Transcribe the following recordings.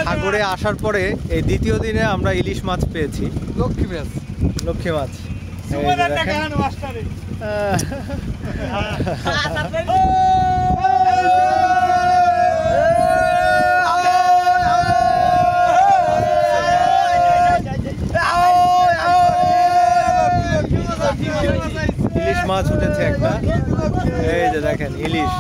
সাগরে আসার পরে এই দ্বিতীয় দিনে আমরা ইলিশ মাছ পেয়েছি। লক্ষ্মী মাছ, লক্ষ্মী মাছ। ইলিশ মাছ উঠেছে একটা, এই যে দেখেন ইলিশ।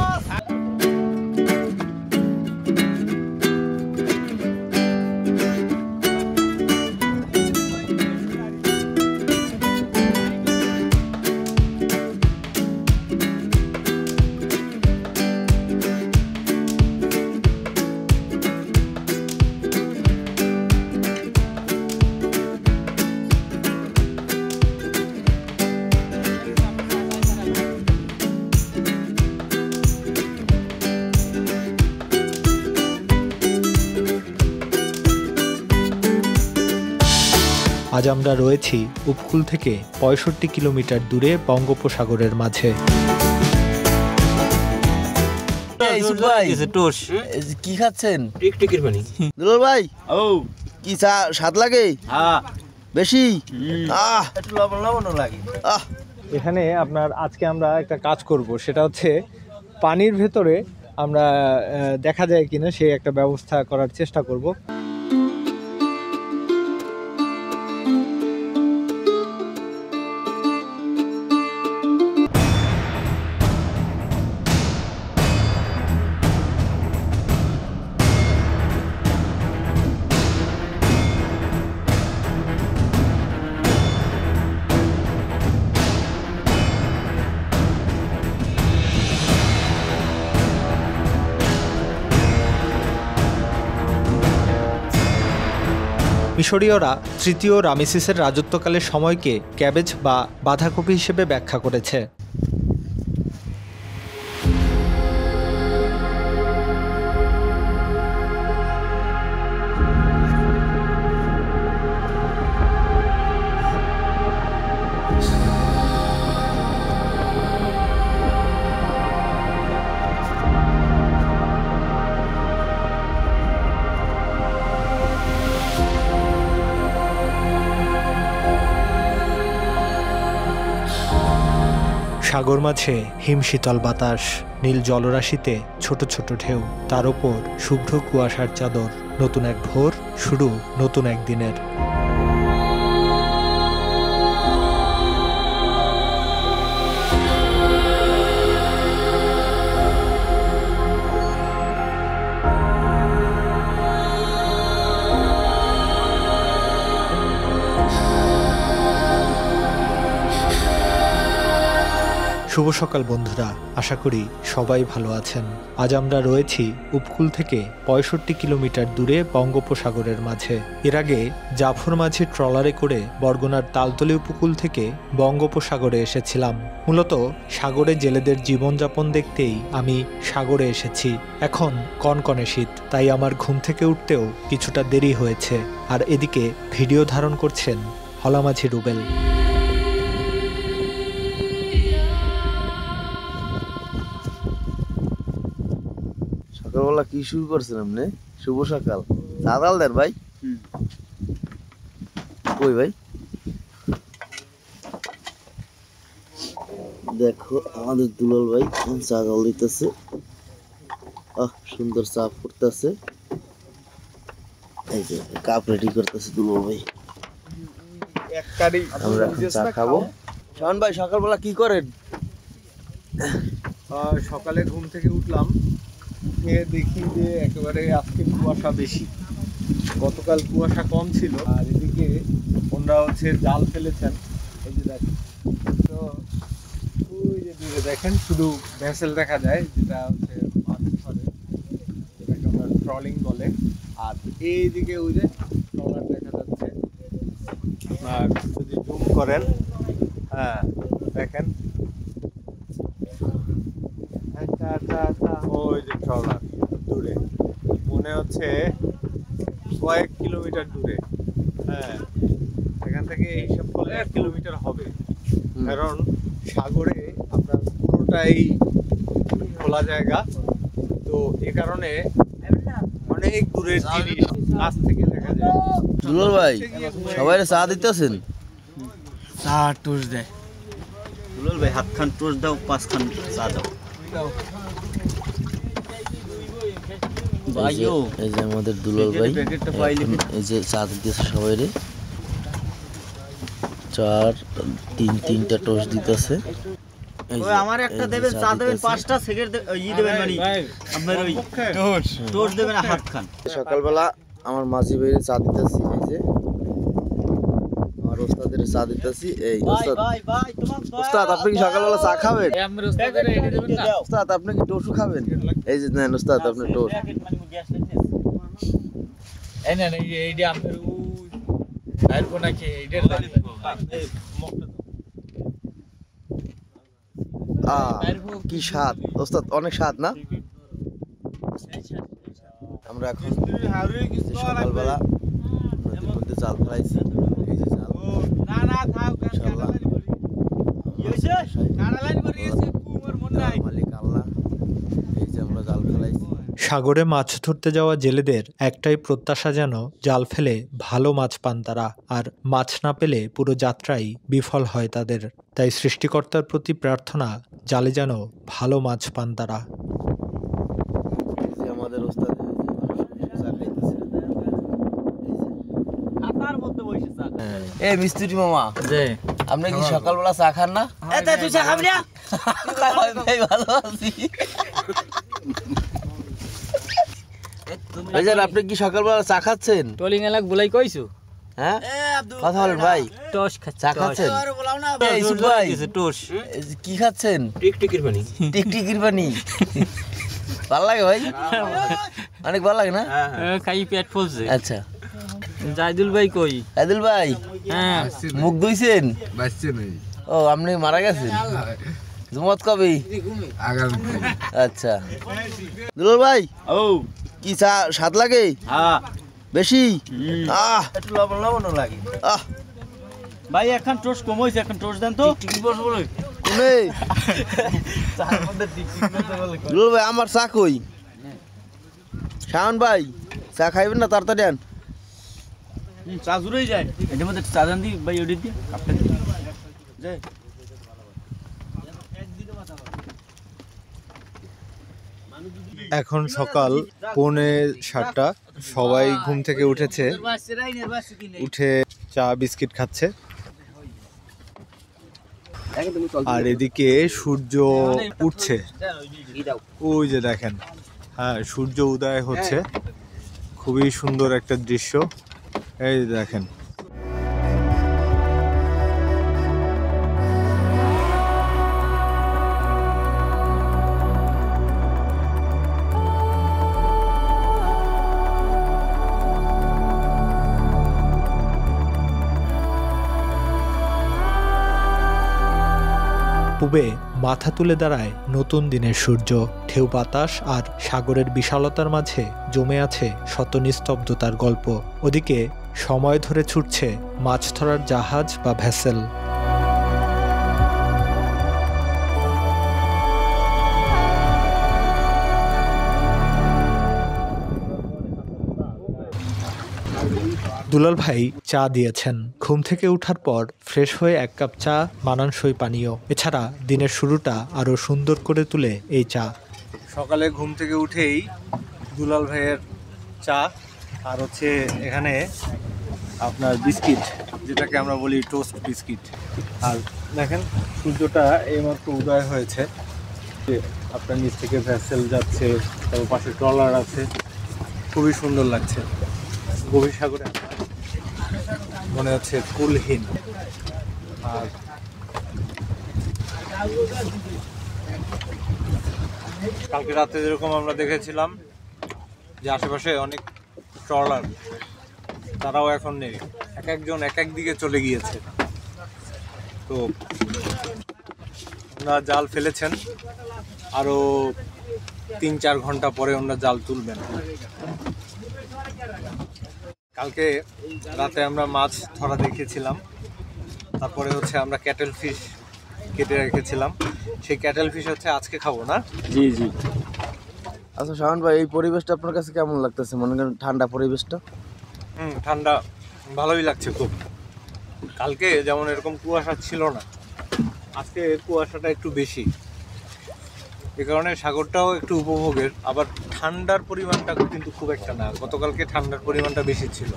আজ আমরা রয়েছি উপকূল থেকে ৬৫ কিলোমিটার দূরে বঙ্গোপসাগরের মাঝে। কি খাচ্ছেন? টিকটিকির পানি। দুলাল ভাই, ও কি চা স্বাদ লাগে? হ্যাঁ বেশি। একটু লবণ লবণও লাগে। এখানে আপনার আজকে আমরা একটা কাজ করব, সেটা হচ্ছে পানির ভেতরে আমরা দেখা যায় কিনা সেই একটা ব্যবস্থা করার চেষ্টা করব। মিশরীয়রা তৃতীয় রামেসিসের রাজত্বকালের সময়কে ক্যাবেজ বা বাঁধাকপি হিসেবে ব্যাখ্যা করেছে। সাগর মাঝে হিমশীতল বাতাস, নীল জলরাশিতে ছোট ছোট ঢেউ, তার ওপর শুভ্র কুয়াশার চাদর। নতুন এক ভোর, শুরু নতুন এক দিনের। শুভ সকাল বন্ধুরা, আশা করি সবাই ভালো আছেন। আজ আমরা রয়েছি উপকূল থেকে ৬৫ কিলোমিটার দূরে বঙ্গোপসাগরের মাঝে। এর আগে জাফর মাঝি ট্রলারে করে বরগুনার তালতলী উপকূল থেকে বঙ্গোপসাগরে এসেছিলাম। মূলত সাগরে জেলেদের জীবনযাপন দেখতেই আমি সাগরে এসেছি। এখন কনকনে শীত, তাই আমার ঘুম থেকে উঠতেও কিছুটা দেরি হয়েছে। আর এদিকে ভিডিও ধারণ করছেন হলা মাঝি রুবেল। সকালবেলা কি শুরু করছেন আপনি? শুভ সকাল। চাঁদাল দেন ভাই। কই ভাই? দেখো আমাদের দুলাল ভাই চাঁদাল দিতেছে। সুন্দর চা ফুটতেছে। এই যে কাপ রেডি করতেছে দুলাল ভাই। আমরা এখন চা খাবো। শাওন ভাই সকালবেলা কি করেন? সকালে ঘুম থেকে উঠলাম, দেখি যে একেবারে আজকে কুয়াশা বেশি। গতকাল কুয়াশা কম ছিল। আর এদিকে ওনারা হচ্ছে জাল ফেলেছেন, এই যে দেখেন। তো ওই যে দূরে দেখেন শুধু ভেসেল দেখা যায়, যেটা হচ্ছে মাছ ধরে, যেটাকে আমরা ট্রলিং বলে। আর এইদিকে ওই যে ট্রলার দেখা যাচ্ছে। আর যদি জুম করেন, হ্যাঁ দেখেন ওই যে ট্রলার দূরে, মনে হচ্ছে কয়েক কিলোমিটার দূরে। হ্যাঁ, এখান থেকে হিসাব করলে 1 কিলোমিটার হবে, কারণ সাগরে আপনার পুরোটাই খোলা জায়গা। তো এ কারণে অনেক দূরের জিনিস কাছ থেকে দেখা যায়। দুলাল ভাই সবাই চা দিতেছেন? চা টোস্ট দেয়। দুলাল ভাই হাতখান টোস্ট দাও, 5 খান চা দাও। ভাইও এই যে আমাদের দুলাল ভাই এখন এই যে চা দিতেছে সবাই রে। 4-3টা টোস্ট দিতেছে। ওই আমার একটা দেবেন, চা দেবেন, 5টা সেকেন্ড দেবেন, মানে আপনার ওই টোস্ট দেবেন হাত খান। সকালবেলা আমার মাঝি ভাইয়ের চা দিতেছি, এই যে আমার ওস্তাদের চা দিতেছি। এই ওস্তাদ, ওস্তাদ আপনি কি সকালবেলা চা খাবেন? ওস্তাদ আপনি কি টোস্ট খাবেন? এই যে নেন ওস্তাদ আপনি টোস্ট। এই না এইটা আপনার আর কোন কি এইটা কি স্বাদ ওস্তাদ, অনেক স্বাদ না? আমরা এখন সকালবেলা নদীর মধ্যে জাল ফেলাইছি। এই যে জাল মালিক আল্লাহ, এই যে আমরা জাল ফেলাইছি। সাগরে মাছ ধরতে যাওয়া জেলেদের একটাই প্রত্যাশা, যেন জাল ফেলে ভালো মাছ পান তারা, আর মাছ না পেলে পুরো যাত্রাই বিফল হয় তাদের। তাই সৃষ্টিকর্তার প্রতি প্রার্থনা, জালে যেন ভালো মাছ পান তারা। আমাদের ওস্তাদ চা খাইতেছে। এই মিস্ত্রি মামা, আপনি কি সকালবেলা চা খান না? তুই চা খাবি না? ভাই ভালো আছি। ভাইজান আপনি কি সকালবেলা চা খাচ্ছেন? টলিং এলাক বলাই কইছো? হ্যাঁ কথা বলেন ভাই। টস চা খাচ্ছেন? এই ইসুফ ভাই কি খাচ্ছেন? টিকটিকির পানি। টিকটিকির পানি ভালো লাগে ভাই? অনেক ভালো লাগে না? খাই পেট ফুলছে। আচ্ছা জাইদুল ভাই কই? আদিল ভাই হ্যাঁ মুখ ধুইছেন? নাই। ও আপনি মারা গেছেন? জুমত কবে? আচ্ছা দুলাল ভাই কি চা স্বাদ লাগে? হ্যাঁ বেশি? একটু লবণ লবণও লাগে। ভাই এখন টোস্ট কম হইছে, এখন টোস্ট দেন তো। কোনে দুলাল ভাই আমার চা কই? শাওন ভাই চা খাইবেন না? তাড়াতাড়ি আন। চা জুড়েই যায়। এটার মধ্যে চা দেন দি ভাই, ওটা দিয়ে কাপটা দিয়ে যায়। এখন সকাল 6:45, সবাই ঘুম থেকে উঠেছে, উঠে চা বিস্কিট খাচ্ছে। আর এদিকে সূর্য উঠছে, ওই যে দেখেন, হ্যাঁ সূর্য উদয় হচ্ছে, খুবই সুন্দর একটা দৃশ্য। এই যে দেখেন পূবে মাথা তুলে দাঁড়ায় নতুন দিনের সূর্য। ঢেউ বাতাস আর সাগরের বিশালতার মাঝে জমে আছে শত নিস্তব্ধতার গল্প। ওদিকে সময় ধরে ছুটছে মাছ ধরার জাহাজ বা ভেসেল। দুলাল ভাই চা দিয়েছেন। ঘুম থেকে ওঠার পর ফ্রেশ হয়ে 1 কাপ চা মানানসই পানীয়। এছাড়া দিনের শুরুটা আরো সুন্দর করে তুলে এই চা। সকালে ঘুম থেকে উঠেই দুলাল ভাইয়ের চা, আর হচ্ছে এখানে আপনার বিস্কিট, যেটাকে আমরা বলি টোস্ট বিস্কিট। আর দেখেন সূর্যটা এইমাত্র উদয় হয়েছে, আপনার নিচ থেকে ভেসেল যাচ্ছে, তারপর পাশে ট্রলার আছে, খুবই সুন্দর লাগছে। গভীর সাগরে মনে হচ্ছে কুলহীন। আর কালকে রাতে যেরকম আমরা দেখেছিলাম যে আশেপাশে অনেক ট্রলার, তারাও এখন নেই, এক একজন এক এক দিকে চলে গিয়েছে। তো ওনারা জাল ফেলেছেন, আরও 3-4 ঘন্টা পরে ওনারা জাল তুলবেন। কালকে রাতে আমরা মাছ ধরা দেখেছিলাম, তারপরে হচ্ছে আমরা ক্যাটেল ফিশ কেটে রেখেছিলাম, সেই ক্যাটেল ফিশ হচ্ছে আজকে খাবো না। জি জি আচ্ছা শাওন ভাই, এই পরিবেশটা আপনার কাছে কেমন লাগতেছে? মনে করেন ঠান্ডা পরিবেশটা। ঠান্ডা ভালোই লাগছে খুব। কালকে যেমন এরকম কুয়াশা ছিল না, আজকে কুয়াশাটা একটু বেশি, এ কারণে সাগরটাও একটু উপভোগের। আবার ঠান্ডার পরিমাণটা কিন্তু খুব একটা না। গতকালকে ঠান্ডার পরিমাণটা বেশি ছিল,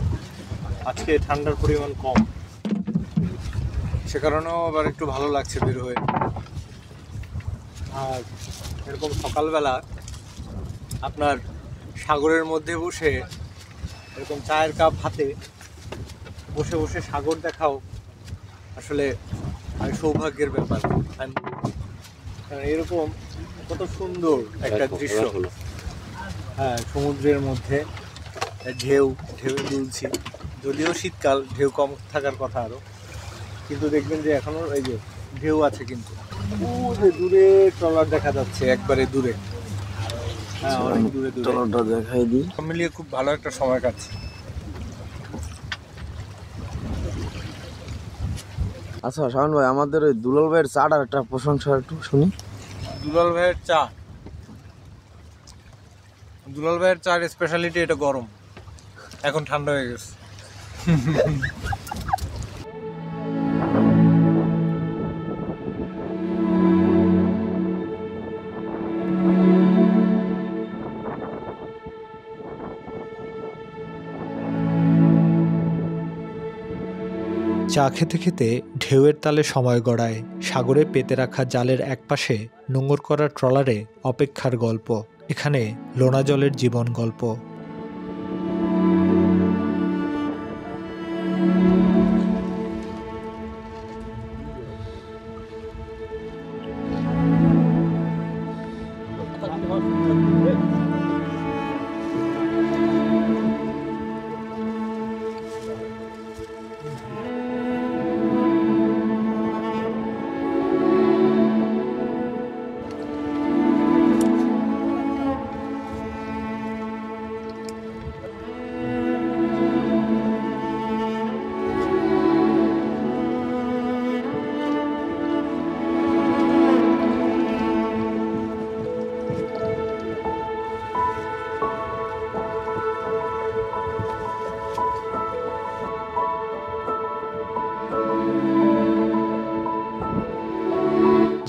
আজকে ঠান্ডার পরিমাণ কম, সে কারণেও আবার একটু ভালো লাগছে বের হয়ে। আর এরকম সকালবেলা আপনার সাগরের মধ্যে বসে এরকম চায়ের কাপ হাতে বসে বসে সাগর দেখাও আসলে সৌভাগ্যের ব্যাপার। কারণ এরকম কত সুন্দর একটা দৃশ্য। হ্যাঁ, সমুদ্রের মধ্যে ঢেউ দুলছি, যদিও শীতকাল, ঢেউ কম থাকার কথা আরো, কিন্তু দেখবেন যে এখনো এই যে ঢেউ আছে। কিন্তু যে দূরে ট্রলার দেখা যাচ্ছে, একবারে দূরে। হ্যাঁ, অনেক দূরে ট্রলারটা দেখাই দিই। সব মিলিয়ে খুব ভালো একটা সময় কাটছে। আচ্ছা শাওন ভাই, আমাদের ওই দুলাল ভাইয়ের চাটার একটা প্রশংসা একটু শুনি। দুলাল ভাইয়ের চা, দুলাল ভাইয়ের চার স্পেশালিটি এটা গরম, এখন ঠান্ডা হয়ে গেছে। চা খেতে খেতে ঢেউয়ের তালে সময় গড়ায় সাগরে পেতে রাখা জালের একপাশে নোঙর করা ট্রলারে অপেক্ষার গল্প। এখানে লোনা জলের জীবন গল্প।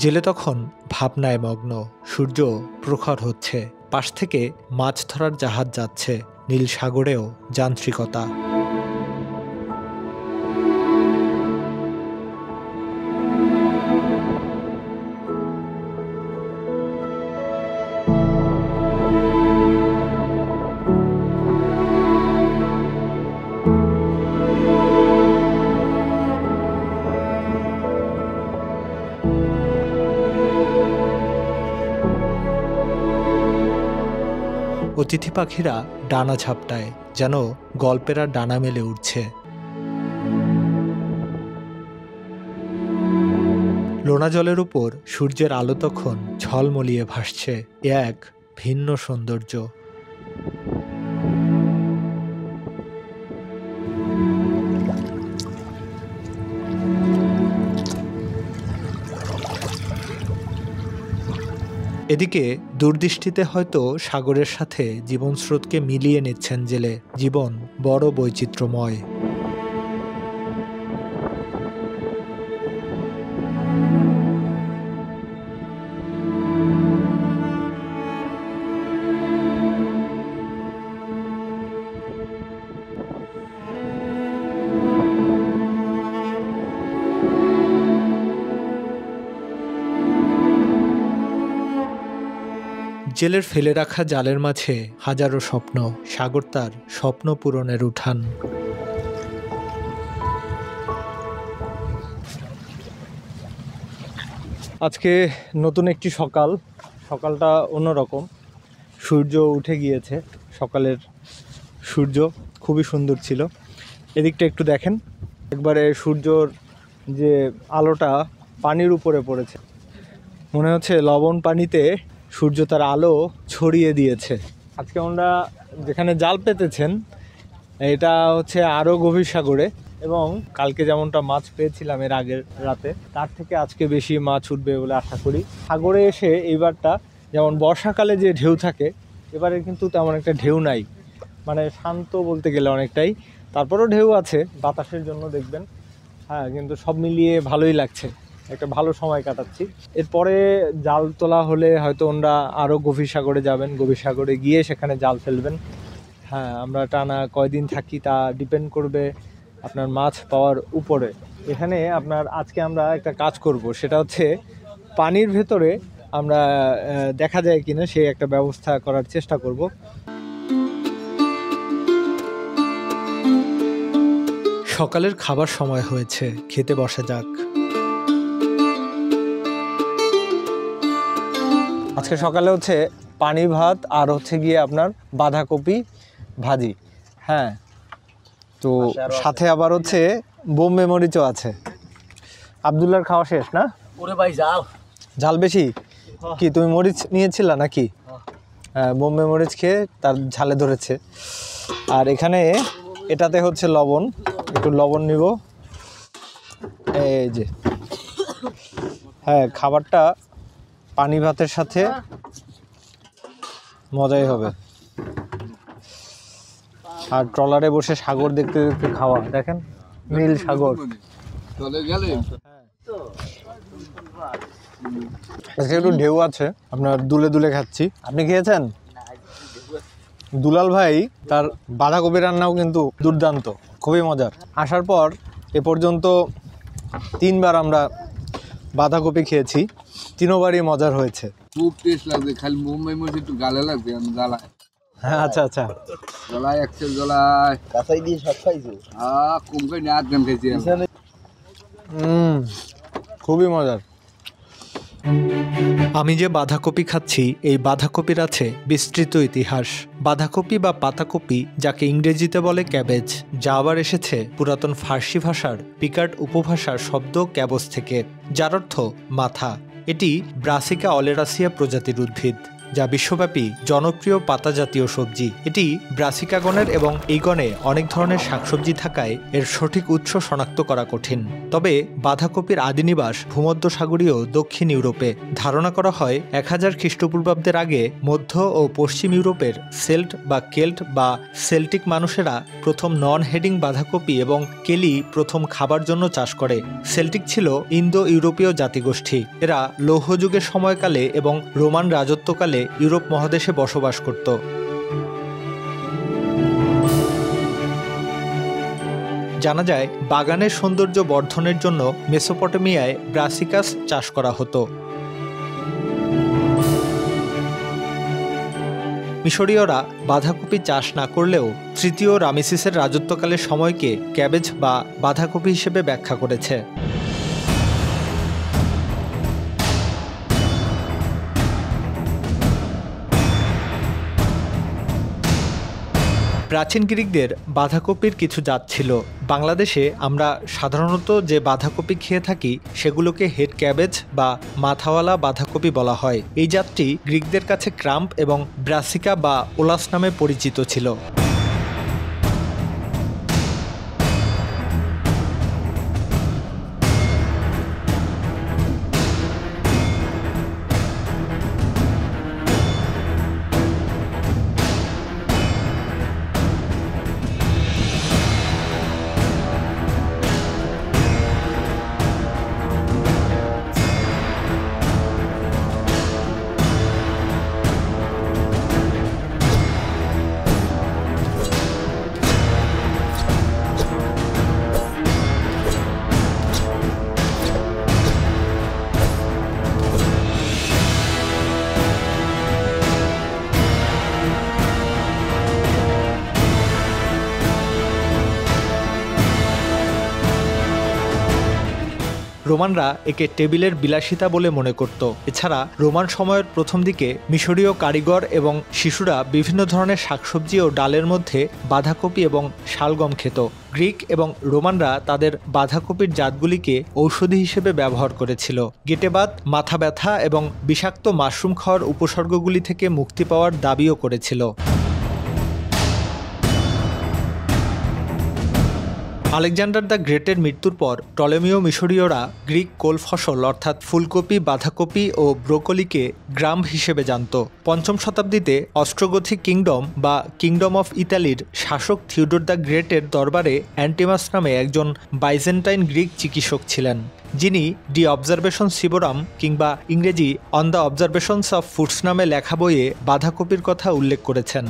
জেলে তখন ভাবনায় মগ্ন। সূর্য প্রখর হচ্ছে, পাশ থেকে মাছ ধরার জাহাজ যাচ্ছে, নীল সাগরেও যান্ত্রিকতা। অতিথি পাখিরা ডানা ঝাপটায়, যেন গল্পেরা ডানা মেলে উঠছে। লোনা জলের উপর সূর্যের আলো তখন ঝলমলিয়ে ভাসছে। এ এক ভিন্ন সৌন্দর্য। এদিকে দূরদৃষ্টিতে হয়তো সাগরের সাথে জীবন স্রোতকে মিলিয়ে নিচ্ছেন জেলে। জীবন বড় বৈচিত্র্যময়। জেলের ফেলে রাখা জালের মাঝে হাজারো স্বপ্ন। সাগর তার স্বপ্ন পূরণের উঠান। আজকে নতুন একটি সকালটা অন্যরকম। সূর্য উঠে গিয়েছে, সকালের সূর্য খুবই সুন্দর ছিল। এদিকটা একটু দেখেন, একবারে সূর্যর যে আলোটা পানির উপরে পড়েছে, মনে হচ্ছে লবণ পানিতে সূর্য তার আলো ছড়িয়ে দিয়েছে। আজকে আমরা যেখানে জাল পেতেছেন এটা হচ্ছে আরও গভীর সাগরে, এবং কালকে যেমনটা মাছ পেয়েছিলাম এর আগের রাতে, তার থেকে আজকে বেশি মাছ উঠবে বলে আশা করি। সাগরে এসে এইবারটা যেমন বর্ষাকালে যে ঢেউ থাকে এবারে কিন্তু তেমন একটা ঢেউ নাই, মানে শান্ত বলতে গেলে অনেকটাই। তারপরেও ঢেউ আছে বাতাসের জন্য দেখবেন। হ্যাঁ, কিন্তু সব মিলিয়ে ভালোই লাগছে, একটা ভালো সময় কাটাচ্ছি। এরপরে জাল তোলা হলে হয়তো ওনারা আরও গভীর সাগরে যাবেন, গভীর সাগরে গিয়ে সেখানে জাল ফেলবেন। হ্যাঁ, আমরা টানা কয়দিন থাকি তা ডিপেন্ড করবে আপনার মাছ পাওয়ার উপরে। এখানে আপনার আজকে আমরা একটা কাজ করব, সেটা হচ্ছে পানির ভেতরে আমরা দেখা যায় কিনা সেই একটা ব্যবস্থা করার চেষ্টা করব। সকালের খাবার সময় হয়েছে, খেতে বসা যাক। আজকে সকালে হচ্ছে পানি ভাত আর হচ্ছে গিয়ে আপনার বাঁধাকপি ভাজি। হ্যাঁ, তো সাথে আবার হচ্ছে বোম্বে মরিচও আছে। আব্দুল্লাহর খাওয়া শেষ না? ওরে ভাই জাল ঝাল বেশি কি? তুমি মরিচ নিয়েছিলা নাকি? হ্যাঁ, বোম্বে মরিচ খেয়ে তার ঝালে ধরেছে। আর এখানে এটাতে হচ্ছে লবণ, একটু লবণ নিব। এই যে, হ্যাঁ, খাবারটা পানি ভাতের সাথে মজাই হবে। আর ট্রলারে বসে সাগর দেখতে দেখতে খাওয়া, দেখেন নীল সাগর। আজকে একটু ঢেউ আছে, আপনার দুলে দুলে খাচ্ছি। আপনি খেয়েছেন? দুলাল ভাই তার বাঁধাকপি রান্নাও কিন্তু দুর্দান্ত, খুবই মজার। আসার পর এ পর্যন্ত 3 বার আমরা বাঁধাকপি খেয়েছি, 3বারই মজার হয়েছে। খুব টেস্ট লাগবে, খালি মুম্বাই মরিচ একটু গালে লাগবে। আমি জ্বালায়, হ্যাঁ, আচ্ছা আচ্ছা, জ্বালায় একশো জ্বালায় কাঁচাই দিয়ে সব খাইছো? কম করে নিয়ে 8 গ্রাম খাইছি আমি। খুবই মজার। আমি যে বাঁধাকপি খাচ্ছি, এই বাঁধাকপির আছে বিস্তৃত ইতিহাস। বাঁধাকপি বা পাতাকপি, যাকে ইংরেজিতে বলে ক্যাবেজ, যা আবার এসেছে পুরাতন ফার্সি ভাষার পিকার্ড উপভাষার শব্দ ক্যাবজ থেকে, যার অর্থ মাথা। এটি ব্রাসিকা অলেরাসিয়া প্রজাতির উদ্ভিদ, যা বিশ্বব্যাপী জনপ্রিয় পাতা জাতীয় সবজি। এটি ব্রাসিকা গণের এবং এই গণে অনেক ধরনের শাকসবজি থাকায় এর সঠিক উৎস শনাক্ত করা কঠিন। তবে বাঁধাকপির আদিনিবাস ভূমধ্যসাগরীয় দক্ষিণ ইউরোপে। ধারণা করা হয় 1000 খ্রিস্টপূর্বাব্দের আগে মধ্য ও পশ্চিম ইউরোপের সেল্ট বা কেল্ট বা সেল্টিক মানুষেরা প্রথম নন হেডিং বাঁধাকপি এবং কেলি প্রথম খাবার জন্য চাষ করে। সেল্টিক ছিল ইন্দো ইউরোপীয় জাতিগোষ্ঠী। এরা লৌহযুগের সময়কালে এবং রোমান রাজত্বকালে ইউরোপ মহাদেশে বসবাস করত। জানা যায় বাগানের সৌন্দর্য বর্ধনের জন্য মেসোপটেমিয়ায় ব্রাসিকাস চাষ করা হতো। মিশরীয়রা বাঁধাকপি চাষ না করলেও তৃতীয় রামেসিসের রাজত্বকালের সময়কে ক্যাবেজ বা বাঁধাকপি হিসেবে ব্যাখ্যা করেছে। প্রাচীন গ্রিকদের বাঁধাকপির কিছু জাত ছিল। বাংলাদেশে আমরা সাধারণত যে বাঁধাকপি খেয়ে থাকি সেগুলোকে হেড ক্যাবেজ বা মাথাওয়ালা বাঁধাকপি বলা হয়। এই জাতটি গ্রিকদের কাছে ক্রাম্প এবং ব্রাসিকা বা ওলাস নামে পরিচিত ছিল। রোমানরা একে টেবিলের বিলাসিতা বলে মনে করত। এছাড়া রোমান সময়ের প্রথম দিকে মিশরীয় কারিগর এবং শিশুরা বিভিন্ন ধরনের শাকসবজি ও ডালের মধ্যে বাঁধাকপি এবং শালগম খেত। গ্রিক এবং রোমানরা তাদের বাঁধাকপির জাতগুলিকে ঔষধি হিসেবে ব্যবহার করেছিল। গেটেবাত, মাথা ব্যথা এবং বিষাক্ত মাশরুম খাওয়ার উপসর্গগুলি থেকে মুক্তি পাওয়ার দাবিও করেছিল। আলেকজান্ডার দ্য গ্রেটের মৃত্যুর পর টলেমীয় মিশরীয়রা গ্রিক কোল ফসল অর্থাৎ ফুলকপি, বাঁধাকপি ও ব্রোকলিকে গ্রাম হিসেবে জানত। ৫ম শতাব্দীতে অস্ট্রোগথিক কিংডম বা কিংডম অফ ইতালির শাসক থিওডোর দ্য গ্রেটের দরবারে অ্যান্টিমাস নামে একজন বাইজেন্টাইন গ্রিক চিকিৎসক ছিলেন, যিনি দি অবজারভেশন সিবোরাম কিংবা ইংরেজি on the observations of foods নামে লেখা বইয়ে বাঁধাকপির কথা উল্লেখ করেছেন।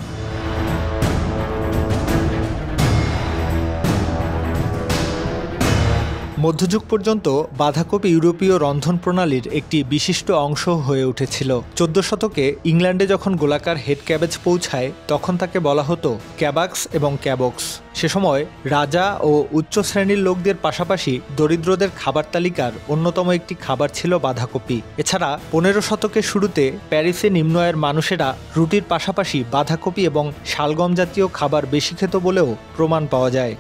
মধ্যযুগ পর্যন্ত বাঁধাকপি ইউরোপীয় রন্ধন প্রণালীর একটি বিশিষ্ট অংশ হয়ে উঠেছিল। ১৪ শতকে ইংল্যান্ডে যখন গোলাকার হেড ক্যাবেজ পৌঁছায় তখন তাকে বলা হতো ক্যাবাক্স এবং ক্যাবক্স। সে সময় রাজা ও উচ্চ শ্রেণীর লোকদের পাশাপাশি দরিদ্রদের খাবার তালিকার অন্যতম একটি খাবার ছিল বাঁধাকপি। এছাড়া ১৫ শতকের শুরুতে প্যারিসে নিম্ন আয়ের মানুষেরা রুটির পাশাপাশি বাঁধাকপি এবং শালগম জাতীয় খাবার বেশি খেত বলেও প্রমাণ পাওয়া যায়।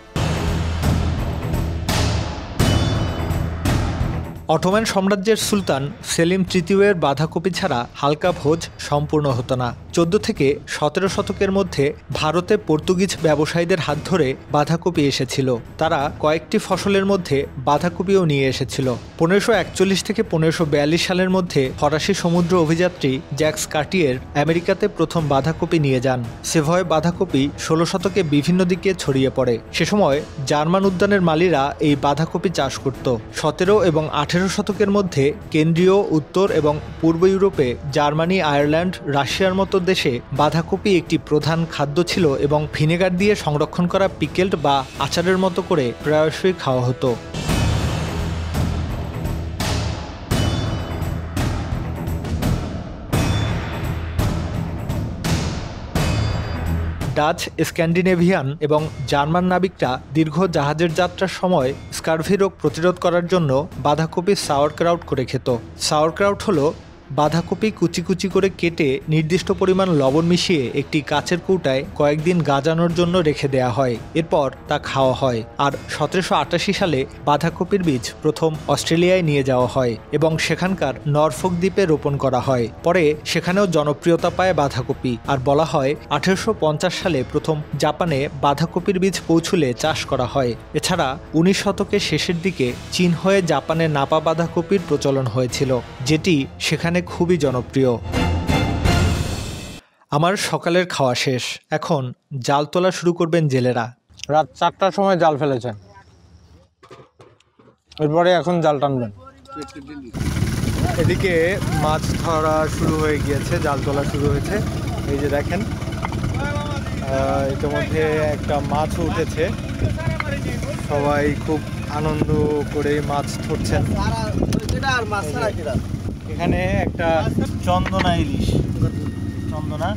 অটোমান সাম্রাজ্যের সুলতান সেলিম তৃতীয়ের বাঁধাকপি ছাড়া হালকা ভোজ সম্পূর্ণ হতো না। ১৪ থেকে ১৭ শতকের মধ্যে ভারতে পর্তুগিজ ব্যবসায়ীদের হাত ধরে বাঁধাকপি এসেছিল। তারা কয়েকটি ফসলের মধ্যে বাঁধাকপিও নিয়ে এসেছিল। ১৫৪১ থেকে ১৫৪২ সালের মধ্যে ফরাসি সমুদ্র অভিযাত্রী জ্যাক্স কার্টিয়ের আমেরিকাতে প্রথম বাঁধাকপি নিয়ে যান। সেভয় বাঁধাকপি ১৬ শতকে বিভিন্ন দিকে ছড়িয়ে পড়ে। সে সময় জার্মান উদ্যানের মালিরা এই বাঁধাকপি চাষ করত। ১৭ এবং ১৮ শতকের মধ্যে কেন্দ্রীয়, উত্তর এবং পূর্ব ইউরোপে জার্মানি, আয়ারল্যান্ড, রাশিয়ার মতো দেশে বাঁধাকপি একটি প্রধান খাদ্য ছিল এবং ভিনেগার দিয়ে সংরক্ষণ করা পিকেলড বা আচারের মতো করে প্রায়শই খাওয়া হতো। ডাচ, স্ক্যান্ডিনেভিয়ান এবং জার্মান নাবিকরা দীর্ঘ জাহাজের যাত্রার সময় স্কারভি রোগ প্রতিরোধ করার জন্য বাঁধাকপি সাওয়ারক্রাউট করে খেত। সাওয়ারক্রাউট হলো বাঁধাকপি কুচি কুচি করে কেটে নির্দিষ্ট পরিমাণ লবণ মিশিয়ে একটি কাচের কৌটায় কয়েকদিন গাজানোর জন্য রেখে দেয়া হয়। এরপর তা খাওয়া হয়। আর ১৭৮৮ সালে বাঁধাকপির বীজ প্রথম অস্ট্রেলিয়ায় নিয়ে যাওয়া হয় এবং সেখানকার নরফোক দ্বীপে রোপণ করা হয়। পরে সেখানেও জনপ্রিয়তা পায় বাঁধাকপি। আর বলা হয় ১৮৫০ সালে প্রথম জাপানে বাঁধাকপির বীজ পৌঁছলে চাষ করা হয়। এছাড়া ১৯ শতকের শেষের দিকে চীন হয়ে জাপানে নাপা বাঁধাকপির প্রচলন হয়েছিল, যেটি সেখানে খুবই জনপ্রিয়। আমার সকালের খাওয়া শেষ। এখন জাল তোলা শুরু করবেন জেলেরা। রাত ৪টার সময় জাল ফেলেছেন, এরপরে এখন জাল টানবেন। এদিকে মাছ ধরা শুরু হয়ে গিয়েছে, জাল তোলা শুরু হয়েছে। এই যে দেখেন, ইতিমধ্যে একটা মাছও উঠেছে। সবাই খুব আনন্দ করে মাছ ধরছেন। এখানে একটা চন্দনা ইলিশ, চন্দনা,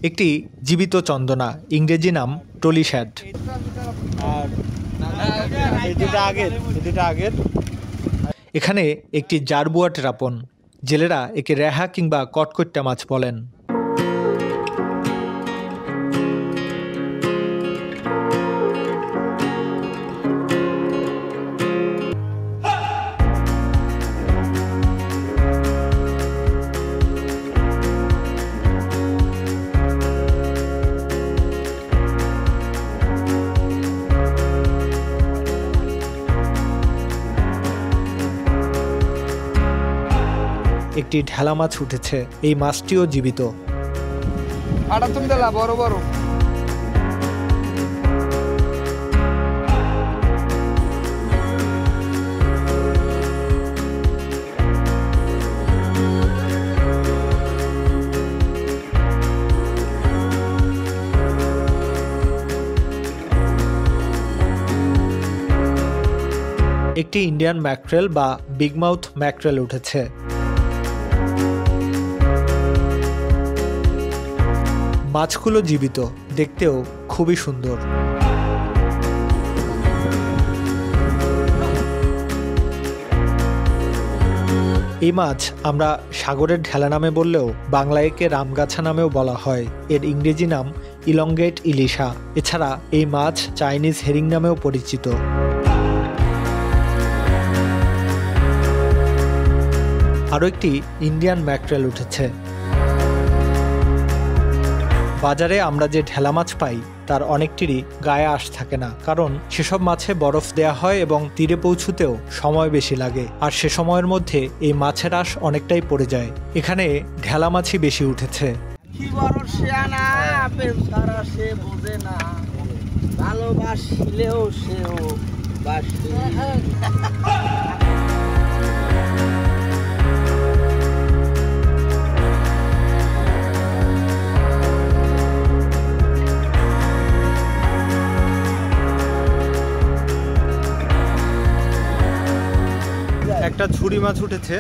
একটি জীবিত চন্দনা, ইংরেজি নাম টলিশ্যাড। আর এই দুটা আগের। এখানে একটি জারবুয়া টেরাপন, জেলেরা একে রেহা কিংবা কটকট্টা মাছ বলেন। একটি ঢেলা মাছ উঠেছে, এই মাছটিও জীবিত। বড় বড় একটি ইন্ডিয়ান ম্যাকরেল বা বিগ মাউথ ম্যাকরেল উঠেছে। মাছগুলো জীবিত, দেখতেও খুবই সুন্দর। এই মাছ আমরা সাগরের ঢেলা নামে বললেও বাংলায় একে রামগাছা নামেও বলা হয়। এর ইংরেজি নাম ইলংগেট ইলিশা। এছাড়া এই মাছ চাইনিজ হেরিং নামেও পরিচিত। আরও একটি ইন্ডিয়ান ম্যাকরেল উঠেছে। বাজারে আমরা যে ঢেলা মাছ পাই তার অনেকটিরই গায়ে আঁশ থাকে না, কারণ সেসব মাছে বরফ দেয়া হয় এবং তীরে পৌঁছুতেও সময় বেশি লাগে, আর সে সময়ের মধ্যে এই মাছের আঁশ অনেকটাই পড়ে যায়। এখানে ঢেলা মাছই বেশি উঠেছে। কি বড় শিয়ানা, প্রেম ছাড়া সে বোঝে না, ভালোবাসিলেও সেও বাসে। একটা ছুরি মাছ উঠেছে।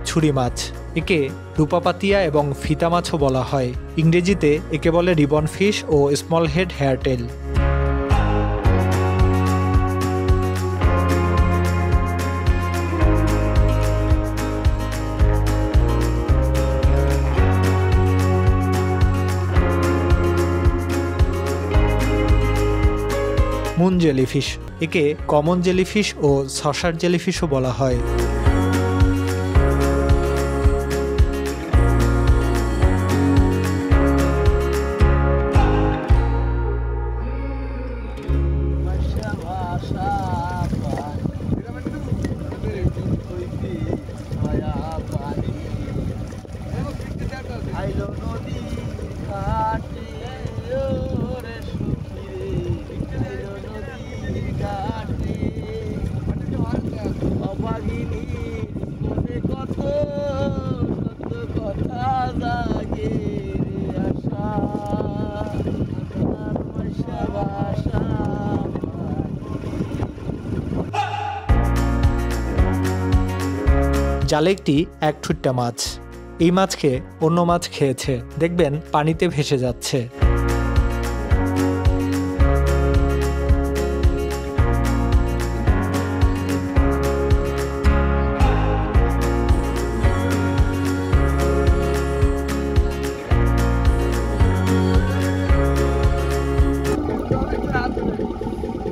ছুরি মাছ, একে রূপাপাতিয়া এবং ফিতা মাছও বলা হয়। ইংরেজিতে একে বলে রিবন ফিশ ও স্মল হেড হেয়ারটেল। মুন জেলিফিশ, একে কমন জেলিফিশ ও সসার জেলিফিশও বলা হয়। জালে একটি একঠুট্টা মাছ। এই মাছকে অন্য মাছ খেয়েছে, দেখবেন পানিতে ভেসে যাচ্ছে।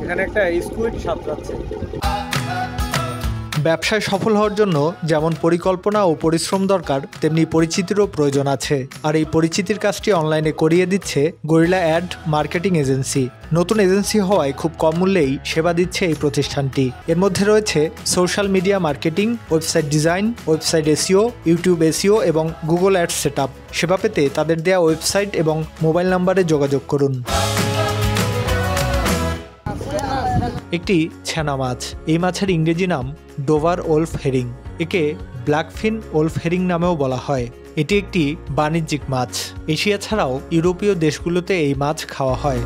এখানে একটা স্কুইড সাঁতরাচ্ছে। ব্যবসায় সফল হওয়ার জন্য যেমন পরিকল্পনা ও পরিশ্রম দরকার, তেমনি পরিচিতিরও প্রয়োজন আছে। আর এই পরিচিতির কাজটি অনলাইনে করিয়ে দিচ্ছে গরিলা অ্যাড মার্কেটিং এজেন্সি। নতুন এজেন্সি হওয়ায় খুব কম মূল্যেই সেবা দিচ্ছে এই প্রতিষ্ঠানটি। এর মধ্যে রয়েছে social media marketing, website design, website SEO, YouTube SEO এবং গুগল অ্যাডস সেটআপ। সেবা পেতে তাদের দেয়া ওয়েবসাইট এবং মোবাইল নাম্বারে যোগাযোগ করুন। একটি ছেনা মাছ। এই মাছের ইংরেজি নাম ডোভার ওলফ হেরিং। একে ব্ল্যাকফিন ওলফ হেরিং নামেও বলা হয়। এটি একটি বাণিজ্যিক মাছ। এশিয়া ছাড়াও ইউরোপীয় দেশগুলোতে এই মাছ খাওয়া হয়।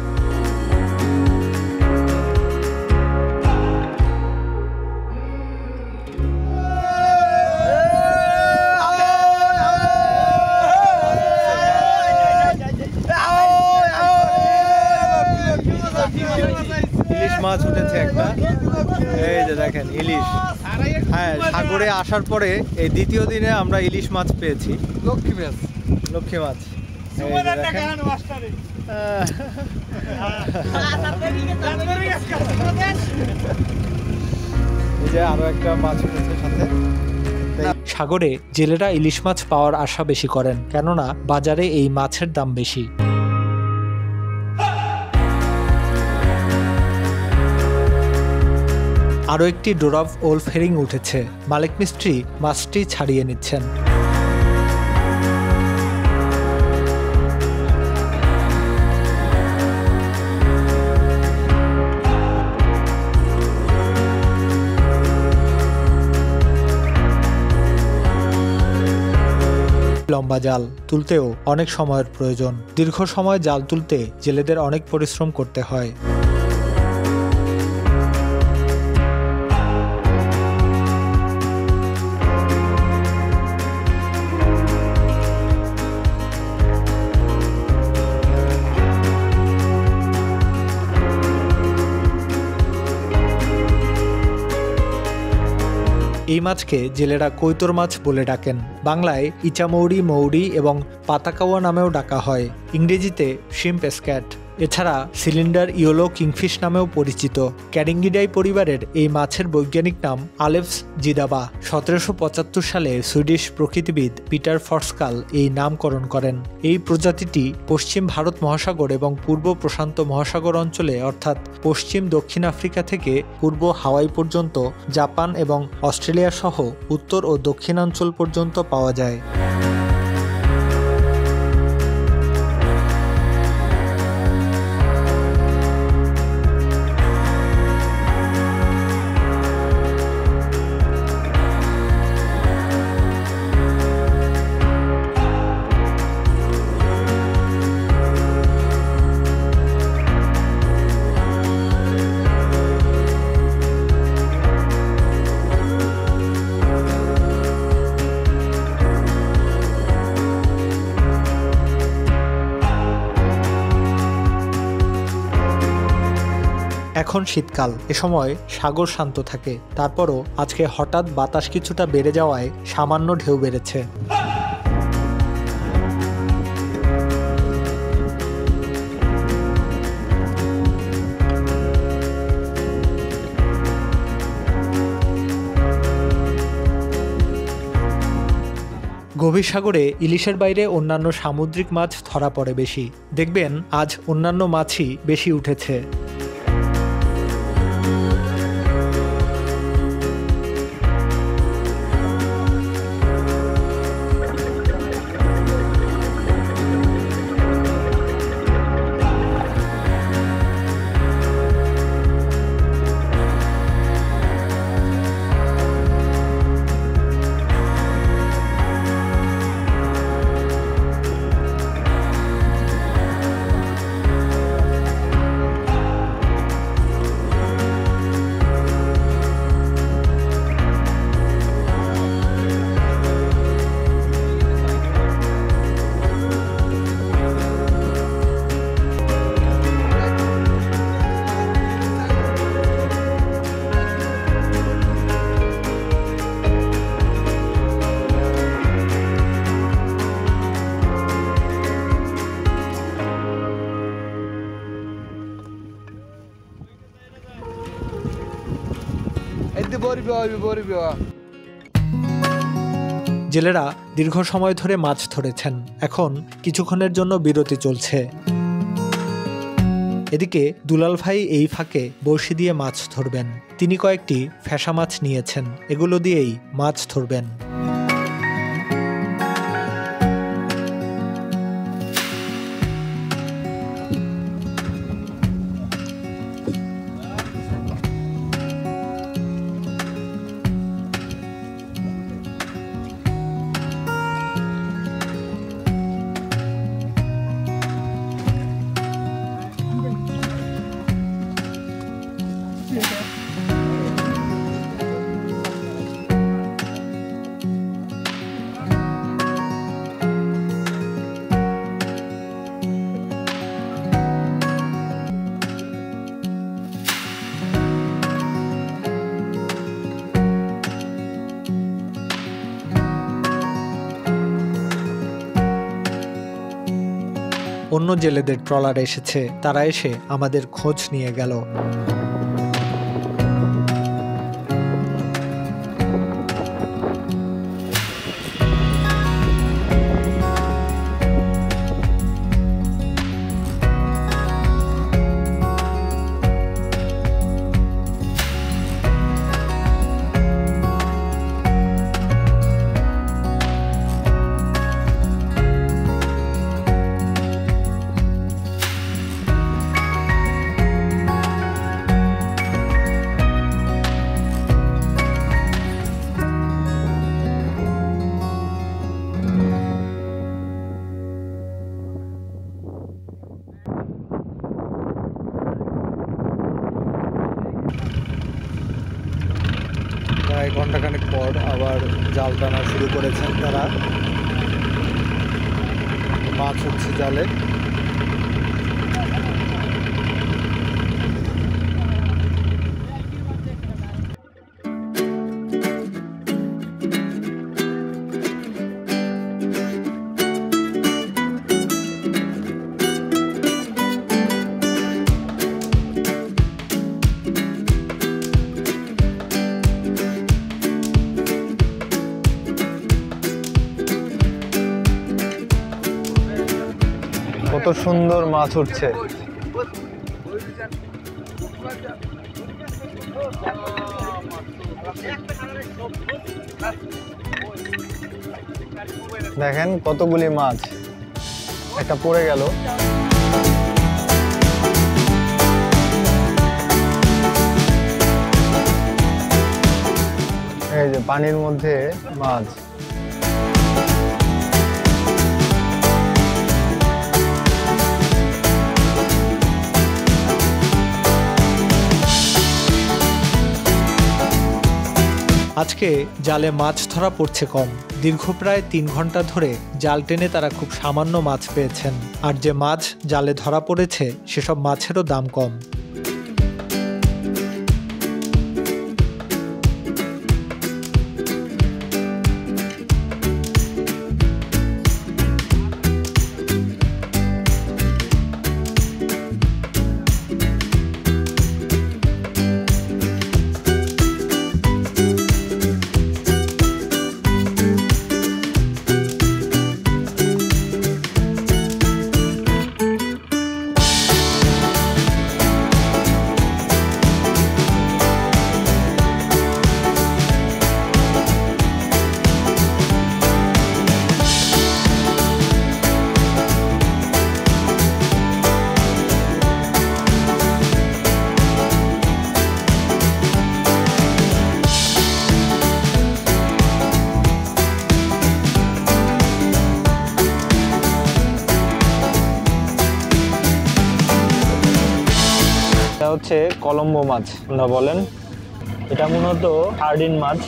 ইলিশ মাছ উঠেছে একটা, এই যে দেখেন ইলিশ। হ্যাঁ, সাগরে আসার পরে এই দ্বিতীয় দিনে আমরা ইলিশ মাছ পেয়েছি। লক্ষ্মী মাছ, লক্ষ্মী মাছ। এই যে দেখেন। এই যে আরো একটা মাছ উঠেছে সাথে। সাগরে জেলেরা ইলিশ মাছ পাওয়ার আশা বেশি করেন, কেননা বাজারে এই মাছের দাম বেশি। আরও একটি ডোরাভ ওলফ হেরিং উঠেছে। মালিক মিস্ত্রি মাছটি ছাড়িয়ে নিচ্ছেন। লম্বা জাল তুলতেও অনেক সময়ের প্রয়োজন। দীর্ঘ সময় জাল তুলতে জেলেদের অনেক পরিশ্রম করতে হয়। এই মাছকে জেলেরা কৈতর মাছ বলে ডাকেন। বাংলায় ইচামৌরি, মৌরি এবং পাতাকাওয়া নামেও ডাকা হয়। ইংরেজিতে শ্রিম্প স্ক্যাট। এছাড়া সিলিন্ডার ইয়েলো কিংফিশ নামেও পরিচিত। ক্যারিঙ্গিডাই পরিবারের এই মাছের বৈজ্ঞানিক নাম আলেপস জিদাবা। 1775 সালে সুইডিশ প্রকৃতিবিদ পিটার ফর্সকাল এই নামকরণ করেন। এই প্রজাতিটি পশ্চিম ভারত মহাসাগর এবং পূর্ব প্রশান্ত মহাসাগর অঞ্চলে অর্থাৎ পশ্চিম দক্ষিণ আফ্রিকা থেকে পূর্ব হাওয়াই পর্যন্ত, জাপান এবং অস্ট্রেলিয়া সহ উত্তর ও দক্ষিণাঞ্চল পর্যন্ত পাওয়া যায়। এখন শীতকাল, এ সময় সাগর শান্ত থাকে। তারপরও আজকে হঠাৎ বাতাস কিছুটা বেড়ে যাওয়ায় সামান্য ঢেউ বেড়েছে। গভীর সাগরে ইলিশের বাইরে অন্যান্য সামুদ্রিক মাছ ধরা পড়ে বেশি। দেখবেন আজ অন্যান্য মাছই বেশি উঠেছে। জেলেরা দীর্ঘ সময় ধরে মাছ ধরেছেন, এখন কিছুক্ষণের জন্য বিরতি চলছে। এদিকে দুলাল ভাই এই ফাঁকে বড়শি দিয়ে মাছ ধরবেন। তিনি কয়েকটি ফ্যাসা মাছ নিয়েছেন, এগুলো দিয়েই মাছ ধরবেন। অন্য জেলেদের ট্রলার এসেছে, তারা এসে আমাদের খোঁজ নিয়ে গেল। প্রায় ঘন্টাখানেক পর আবার জাল টানা শুরু করেছেন তারা। মাছ হচ্ছে জালে। কত সুন্দর মাছ উঠছে। দেখেন কতগুলি মাছ, একটা পড়ে গেল। এই যে পানির মধ্যে মাছ। আজকে জালে মাছ ধরা পড়ছে কম। দীর্ঘ প্রায় 3 ঘন্টা ধরে জাল টেনে তারা খুব সামান্য মাছ পেয়েছেন। আর যে মাছ জালে ধরা পড়েছে সেসব মাছেরও দাম কম। হচ্ছে কলম্বো মাছ না বলেন, এটা মূলত সার্ডিন মাছ।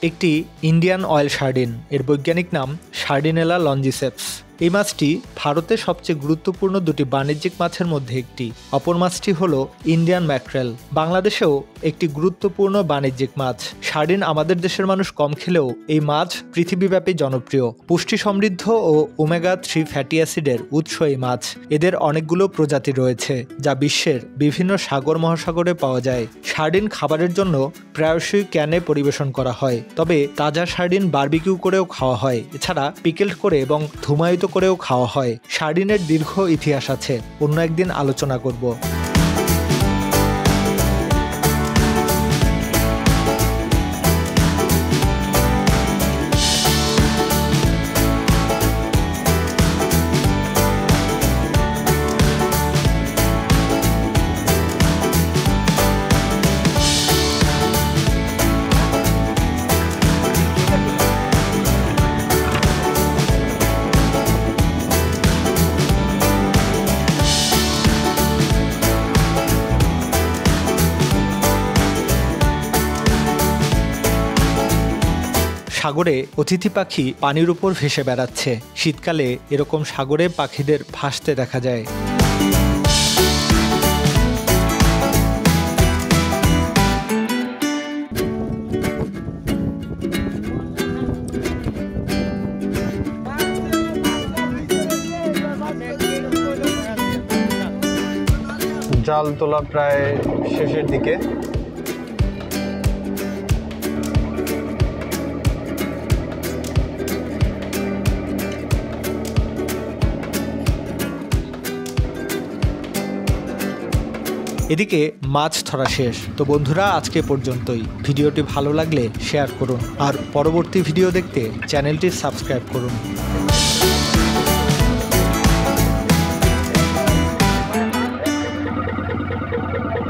একটি ইন্ডিয়ান অয়েল সার্ডিন, এর বৈজ্ঞানিক নাম সার্ডিনেলা লঞ্জিসেপস। এই মাছটি ভারতের সবচেয়ে গুরুত্বপূর্ণ দুটি বাণিজ্যিক মাছের মধ্যে একটি। অপর মাছটি হলো ইন্ডিয়ান ম্যাক্রেল, বাংলাদেশেও একটি গুরুত্বপূর্ণ বাণিজ্যিক মাছ। সার্ডিন আমাদের দেশের মানুষ কম খেলেও এই মাছ পৃথিবীব্যাপী জনপ্রিয়। পুষ্টি সমৃদ্ধ ও ওমেগা 3 ফ্যাটি অ্যাসিডের উৎস এই মাছ। এদের অনেকগুলো প্রজাতি রয়েছে যা বিশ্বের বিভিন্ন সাগর মহাসাগরে পাওয়া যায়। সার্ডিন খাবারের জন্য প্রায়শই ক্যানে পরিবেশন করা হয়, তবে তাজা সার্ডিন বারবিকিউ করেও খাওয়া হয়। এছাড়া পিকেলড করে এবং ধুমায়িত করেও খাওয়া হয়। সার্ডিনের দীর্ঘ ইতিহাস আছে, অন্য একদিন আলোচনা করব। সাগরে অতিথি পাখি পানির উপর ভেসে বেড়াচ্ছে। শীতকালে এরকম সাগরে পাখিদের ভাসতে দেখা যায়। জাল তোলা প্রায় শেষের দিকে। এদিকে মাছ ধরা শেষ। তো বন্ধুরা, আজকে পর্যন্তই। ভিডিওটি ভালো লাগলে শেয়ার করুন আর পরবর্তী ভিডিও দেখতে চ্যানেলটি সাবস্ক্রাইব করুন।